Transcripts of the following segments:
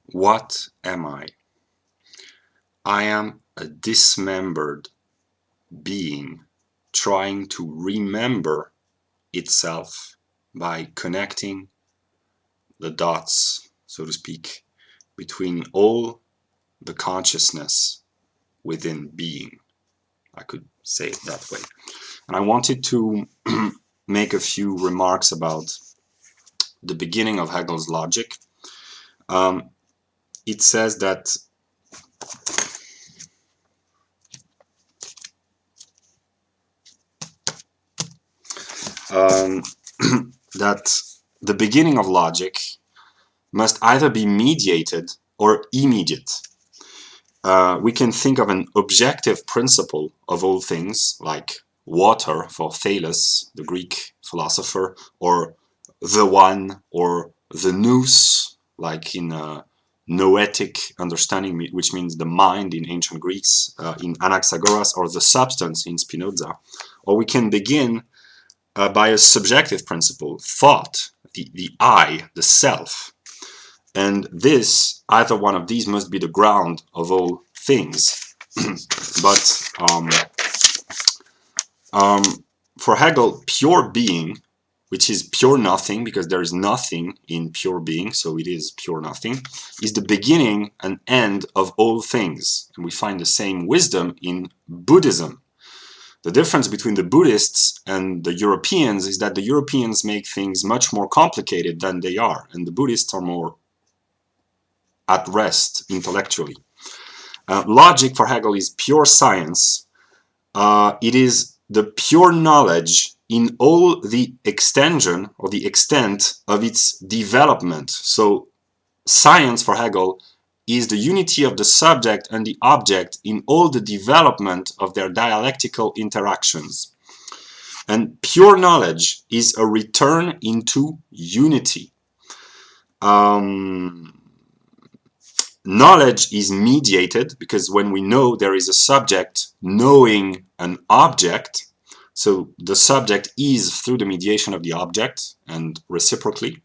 What am I? I am a dismembered being trying to remember itself by connecting the dots, so to speak, between all the consciousness within being. I could say it that way. And I wanted to make a few remarks about the beginning of Hegel's logic. It says that that the beginning of logic must either be mediated or immediate. We can think of an objective principle of all things, like water for Thales, the Greek philosopher, or the one, or the nous, like in noetic understanding, which means the mind in ancient Greeks, in Anaxagoras, or the substance in Spinoza. Or we can begin by a subjective principle, thought, the I, the self. And this, either one of these must be the ground of all things. But for Hegel, pure being, which is pure nothing, because there is nothing in pure being, so it is pure nothing, is the beginning and end of all things. And we find the same wisdom in Buddhism. The difference between the Buddhists and the Europeans is that the Europeans make things much more complicated than they are, and the Buddhists are more at rest intellectually. Logic for Hegel is pure science. It is the pure knowledge in all the extension or the extent of its development. So science for Hegel is the unity of the subject and the object in all the development of their dialectical interactions. And pure knowledge is a return into unity. Knowledge is mediated because when we know, there is a subject knowing an object. So the subject is through the mediation of the object and reciprocally.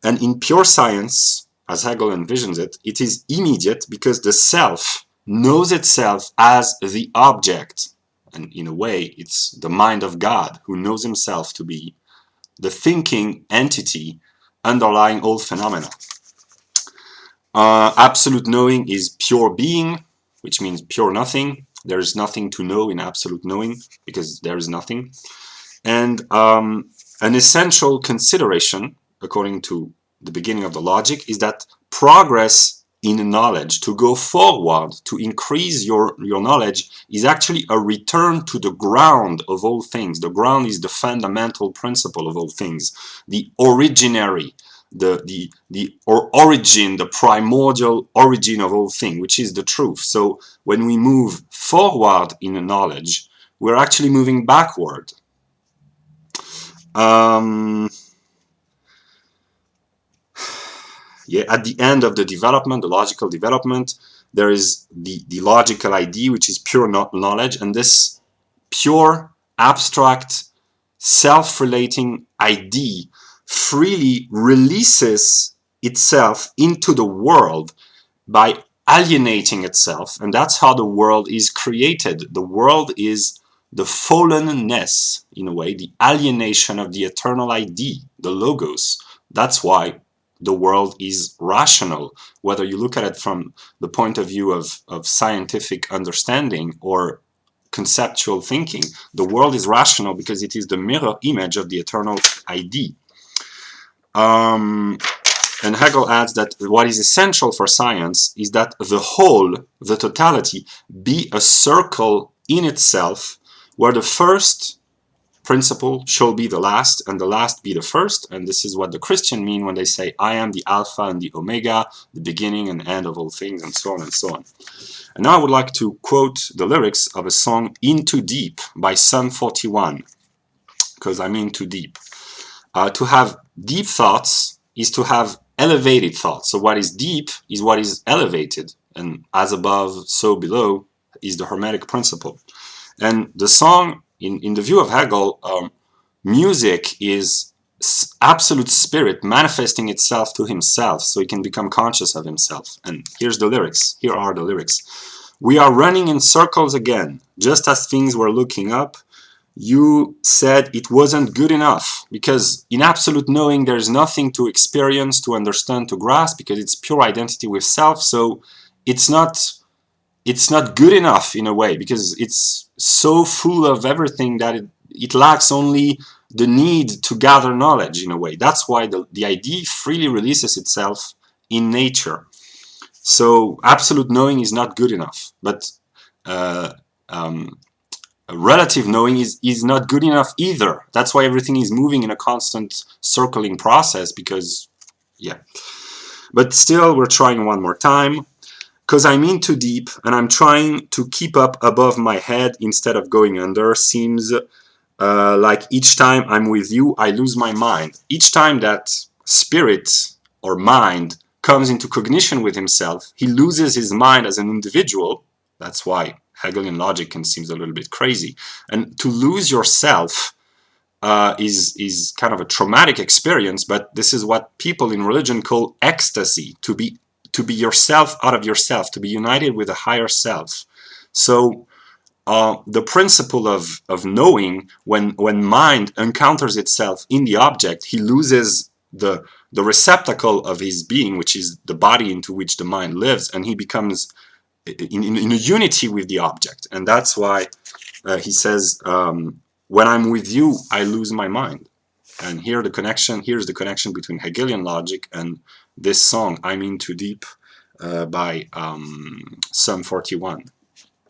And in pure science, as Hegel envisions it, it is immediate because the self knows itself as the object. And in a way, it's the mind of God who knows himself to be the thinking entity underlying all phenomena. Absolute knowing is pure being, which means pure nothing. There is nothing to know in absolute knowing because there is nothing. And an essential consideration, according to the beginning of the logic, is that progress in knowledge, to go forward, to increase your knowledge, is actually a return to the ground of all things. The ground is the fundamental principle of all things, the originary, the origin, the primordial origin of all things, which is the truth. So when we move forward in knowledge, we're actually moving backward. Yeah, at the end of the development, the logical development, there is the logical idea, which is pure knowledge, and this pure, abstract, self-relating idea freely releases itself into the world by alienating itself, and that's how the world is created. The world is the fallenness, in a way, the alienation of the eternal idea, the logos. That's why the world is rational, whether you look at it from the point of view of scientific understanding or conceptual thinking. The world is rational because it is the mirror image of the eternal idea. And Hegel adds that what is essential for science is that the whole, the totality, be a circle in itself, where the first principle shall be the last, and the last be the first. And this is what the Christian mean when they say, I am the Alpha and the Omega, the beginning and end of all things, and so on and so on. And now I would like to quote the lyrics of a song, Into Deep, by Sum 41, because I'm into deep. To have deep thoughts is to have elevated thoughts. So what is deep is what is elevated, and as above, so below is the Hermetic principle. And the song, in the view of Hegel, music is absolute spirit manifesting itself to himself so he can become conscious of himself. And here's the lyrics. Here are the lyrics. We are running in circles again. Just as things were looking up, you said it wasn't good enough, because in absolute knowing there's nothing to experience, to understand, to grasp, because it's pure identity with self. So it's not good enough in a way, because it's so full of everything that it lacks only the need to gather knowledge in a way. That's why the idea freely releases itself in nature. So absolute knowing is not good enough, but uh, um, relative knowing is not good enough either. That's why everything is moving in a constant circling process, because, yeah. But still, we're trying one more time. Because I'm in too deep and I'm trying to keep up above my head instead of going under. Seems like each time I'm with you, I lose my mind. Each time that spirit or mind comes into cognition with himself, he loses his mind as an individual. That's why Hegelian logic can seem a little bit crazy. And to lose yourself is kind of a traumatic experience, but this is what people in religion call ecstasy, to be yourself out of yourself, to be united with a higher self. So the principle of knowing, when mind encounters itself in the object, he loses the receptacle of his being, which is the body into which the mind lives, and he becomes in a unity with the object. And that's why he says, when I'm with you, I lose my mind. And here's the connection between Hegelian logic and this song, I'm in too deep, by Sum 41.